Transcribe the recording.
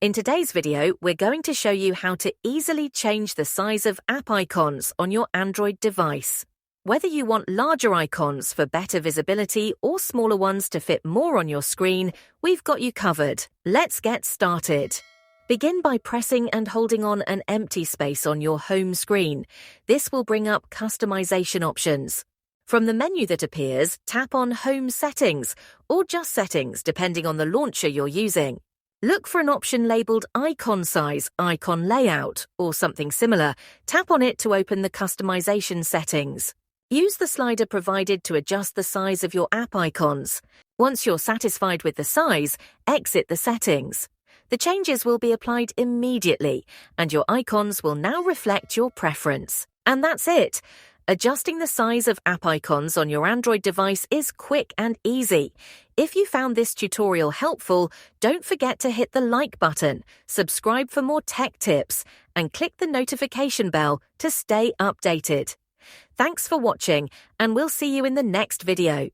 In today's video, we're going to show you how to easily change the size of app icons on your Android device. Whether you want larger icons for better visibility or smaller ones to fit more on your screen, we've got you covered. Let's get started. Begin by pressing and holding on an empty space on your home screen. This will bring up customization options. From the menu that appears, tap on Home Settings or just Settings depending on the launcher you're using. Look for an option labeled Icon Size, Icon Layout, or something similar. Tap on it to open the customization settings. Use the slider provided to adjust the size of your app icons. Once you're satisfied with the size, exit the settings. The changes will be applied immediately, and your icons will now reflect your preference. And that's it! Adjusting the size of app icons on your Android device is quick and easy. If you found this tutorial helpful, don't forget to hit the like button, subscribe for more tech tips, and click the notification bell to stay updated. Thanks for watching, and we'll see you in the next video.